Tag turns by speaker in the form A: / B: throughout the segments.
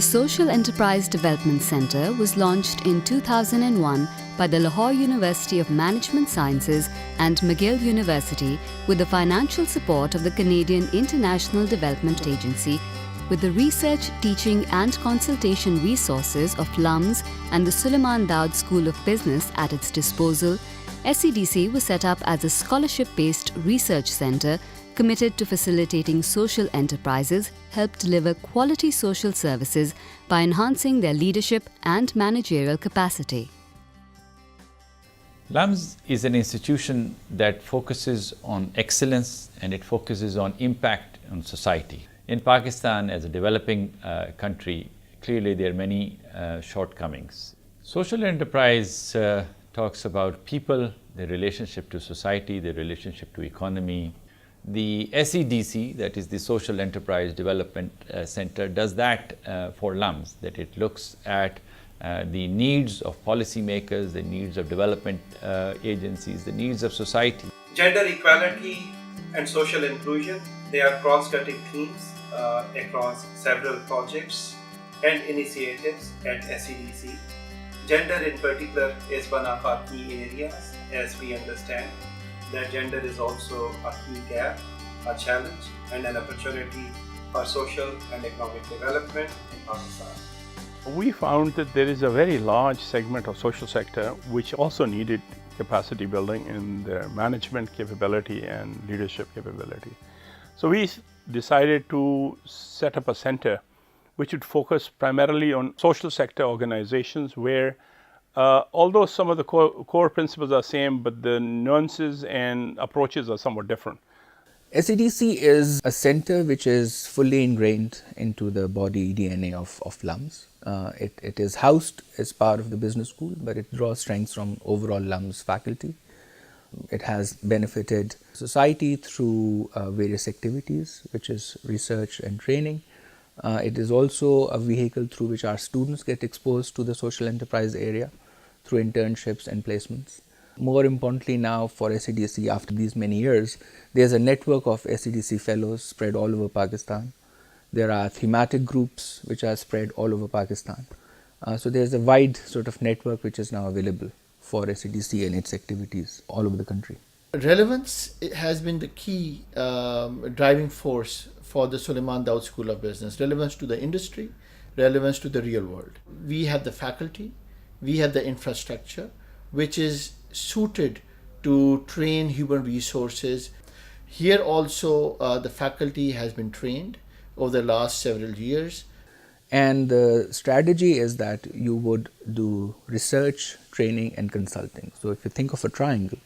A: The Social Enterprise Development Centre was launched in 2001 by the Lahore University of Management Sciences and McGill University with the financial support of the Canadian International Development Agency. With the research, teaching and consultation resources of LUMS and the Suleiman Daud School of Business at its disposal, SEDC was set up as a scholarship-based research centre committed to facilitating social enterprises help deliver quality social services by enhancing their leadership and managerial capacity.
B: LUMS is an institution that focuses on excellence and it focuses on impact on society. In Pakistan, as a developing country, clearly there are many shortcomings. Social enterprise talks about people, their relationship to society, their relationship to economy. The SEDC, that is the Social Enterprise Development Center, does that for LUMS, that it looks at the needs of policymakers, the needs of development agencies, the needs of society.
C: Gender equality and social inclusion, they are cross-cutting themes across several projects and initiatives at SEDC. Gender in particular is one of our key areas, as we understand that gender is also a key gap, a challenge and an opportunity for social and economic development in Pakistan.
D: We found that there is a very large segment of social sector which also needed capacity building in their management capability and leadership capability. So we decided to set up a center which would focus primarily on social sector organizations where although some of the core principles are same, but the nuances and approaches are somewhat different.
E: SEDC is a center which is fully ingrained into the body DNA of LUMS. It is housed as part of the business school, but it draws strengths from overall LUMS faculty. It has benefited society through various activities, which is research and training. It is also a vehicle through which our students get exposed to the social enterprise area through internships and placements. More importantly now for SEDC, after these many years, there is a network of SEDC fellows spread all over Pakistan. There are thematic groups which are spread all over Pakistan. So there is a wide sort of network which is now available for SEDC and its activities all over the country.
F: Relevance has been the key driving force for the Suleiman Daud School of Business. Relevance to the industry, relevance to the real world. We have the faculty, we have the infrastructure which is suited to train human resources. Here also the faculty has been trained over the last several years.
E: And the strategy is that you would do research, training and consulting. So if you think of a triangle,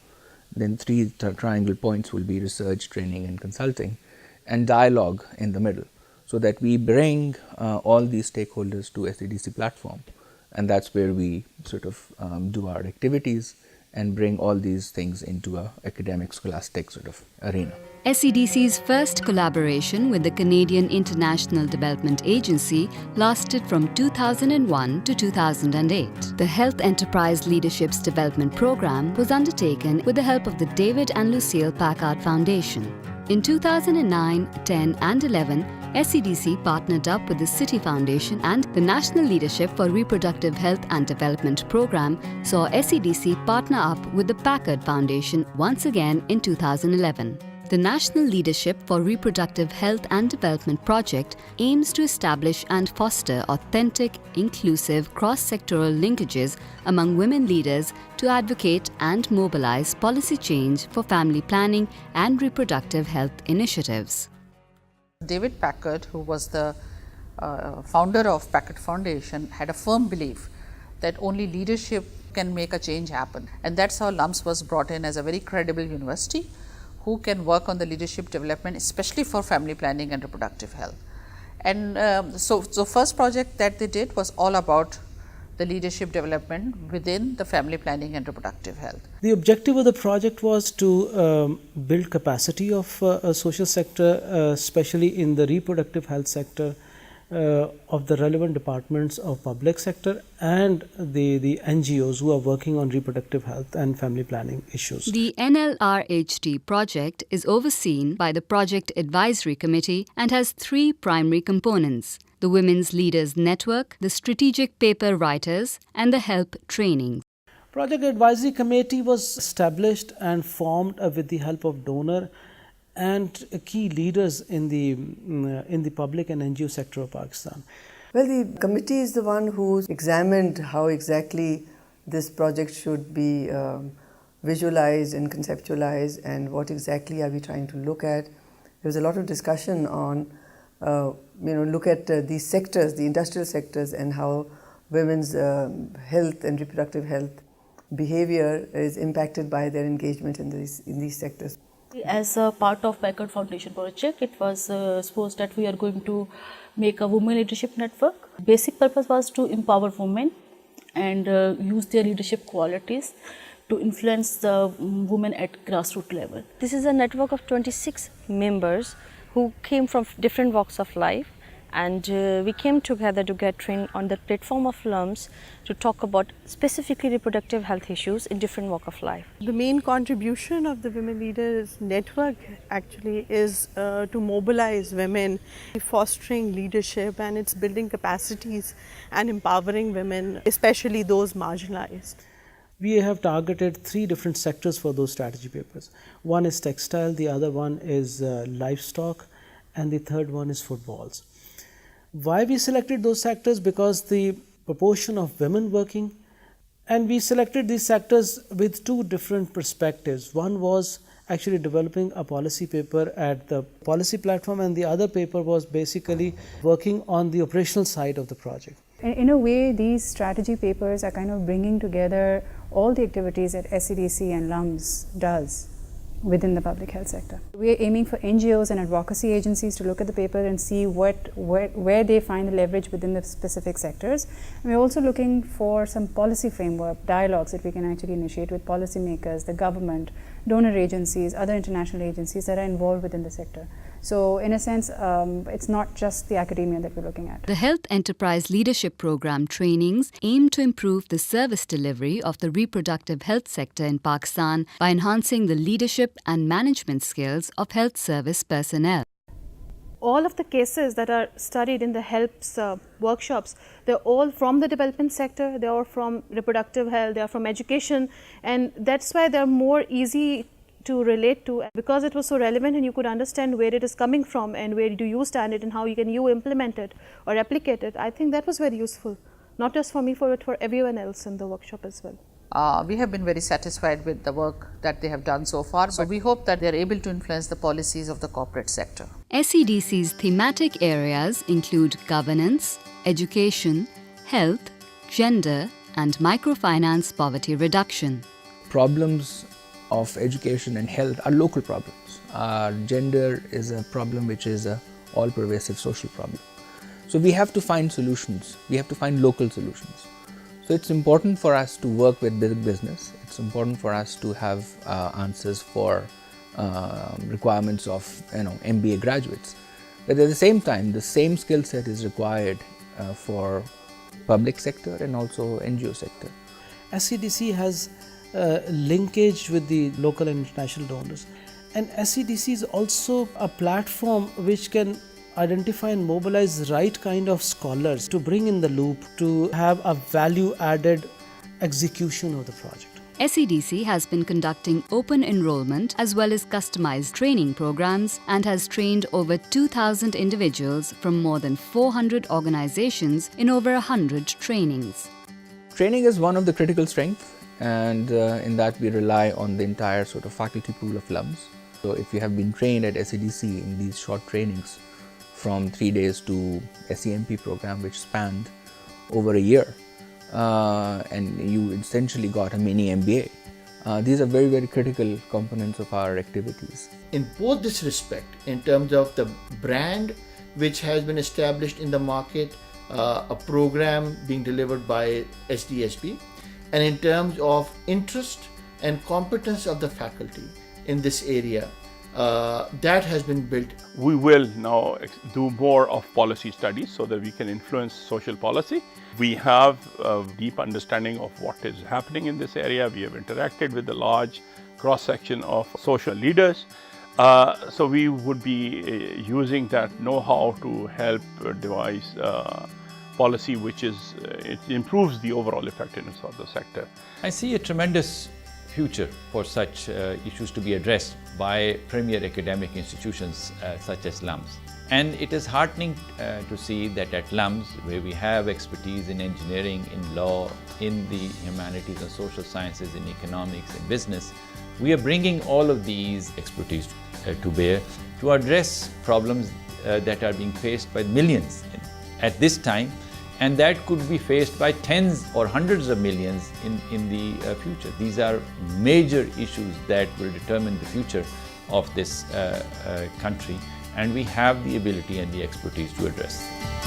E: then three triangle points will be research, training and consulting, and dialogue in the middle, so that we bring all these stakeholders to SEDC platform, and that's where we sort of do our activities and bring all these things into a academic scholastic sort of arena.
A: SEDC's first collaboration with the Canadian International Development Agency lasted from 2001 to 2008. The Health Enterprise Leadership's Development Program was undertaken with the help of the David and Lucille Packard Foundation. In 2009, 10 and 11, SEDC partnered up with the City Foundation, and the National Leadership for Reproductive Health and Development Program saw SEDC partner up with the Packard Foundation once again in 2011. The National Leadership for Reproductive Health and Development project aims to establish and foster authentic, inclusive, cross-sectoral linkages among women leaders to advocate and mobilize policy change for family planning and reproductive health initiatives.
G: David Packard, who was the founder of Packard Foundation, had a firm belief that only leadership can make a change happen. And that's how LUMS was brought in as a very credible university who can work on the leadership development, especially for family planning and reproductive health. And so first project that they did was all about the leadership development within the family planning and reproductive health.
H: The objective of the project was to build capacity of a social sector, especially in the reproductive health sector, of the relevant departments of public sector and the NGOs who are working on reproductive health and family planning issues.
A: The NLRHT project is overseen by the Project Advisory Committee and has three primary components: the Women's Leaders Network, the Strategic Paper Writers, and the Help Training.
H: Project Advisory Committee was established and formed with the help of donor and key leaders in the public and NGO sector of Pakistan.
I: Well, the committee is the one who examined how exactly this project should be visualized and conceptualized, and what exactly are we trying to look at. There was a lot of discussion on, look at these sectors, the industrial sectors, and how women's health and reproductive health behavior is impacted by their engagement in these sectors.
J: As a part of Packard Foundation project, it was supposed that we are going to make a women leadership network. Basic purpose was to empower women and use their leadership qualities to influence the women at grassroots level.
K: This is a network of 26 members who came from different walks of life, and we came together to get trained on the platform of LUMS to talk about specifically reproductive health issues in different walks of life.
L: The main contribution of the Women Leaders Network actually is to mobilize women, fostering leadership, and it's building capacities and empowering women, especially those marginalized.
H: We have targeted three different sectors for those strategy papers. One is textile, the other one is livestock, and the third one is footballs. Why we selected those sectors? Because the proportion of women working, and we selected these sectors with two different perspectives. One was actually developing a policy paper at the policy platform, and the other paper was basically working on the operational side of the project.
M: In a way, these strategy papers are kind of bringing together all the activities that SEDC and LUMS does within the public health sector. We are aiming for NGOs and advocacy agencies to look at the paper and see where they find the leverage within the specific sectors. And we're also looking for some policy framework, dialogues that we can actually initiate with policymakers, the government, donor agencies, other international agencies that are involved within the sector. So in a sense, it's not just the academia that we're looking at.
A: The Health Enterprise Leadership Program trainings aim to improve the service delivery of the reproductive health sector in Pakistan by enhancing the leadership and management skills of health service personnel.
L: All of the cases that are studied in the HELPS workshops, they're all from the development sector, they're all from reproductive health, they're from education, and that's why they're more easy to relate to, because it was so relevant and you could understand where it is coming from and where do you stand it and how you can implement it or replicate it. I think that was very useful, not just for me, but for everyone else in the workshop as well.
G: We have been very satisfied with the work that they have done so far, so we hope that they are able to influence the policies of the corporate sector.
A: SEDC's thematic areas include governance, education, health, gender, and microfinance poverty reduction.
E: Problems of education and health are local problems. Gender is a problem which is an all-pervasive social problem. So we have to find solutions. We have to find local solutions. So it's important for us to work with big business. It's important for us to have answers for requirements of MBA graduates. But at the same time, the same skill set is required for public sector and also NGO sector.
H: SEDC has linkage with the local and international donors, and SEDC is also a platform which can identify and mobilize the right kind of scholars to bring in the loop to have a value-added execution of the project.
A: SEDC has been conducting open enrollment as well as customized training programs and has trained over 2,000 individuals from more than 400 organizations in over 100 trainings.
E: Training is one of the critical strengths, and in that we rely on the entire sort of faculty pool of LUMS. So if you have been trained at SEDC in these short trainings from 3 days to SEMP program which spanned over a year, and you essentially got a mini MBA. These are very, very critical components of our activities.
F: In both this respect, in terms of the brand which has been established in the market, a program being delivered by SDSB, and in terms of interest and competence of the faculty in this area, that has been built.
D: We will now do more of policy studies so that we can influence social policy. We have a deep understanding of what is happening in this area. We have interacted with a large cross-section of social leaders. So we would be using that know-how to help devise policy which it improves the overall effectiveness of the sector.
B: I see a tremendous future for such issues to be addressed by premier academic institutions such as LUMS. And it is heartening to see that at LUMS, where we have expertise in engineering, in law, in the humanities and social sciences, in economics and business, we are bringing all of these expertise to bear to address problems that are being faced by millions at this time, and that could be faced by tens or hundreds of millions in the future. These are major issues that will determine the future of this country, and we have the ability and the expertise to address them.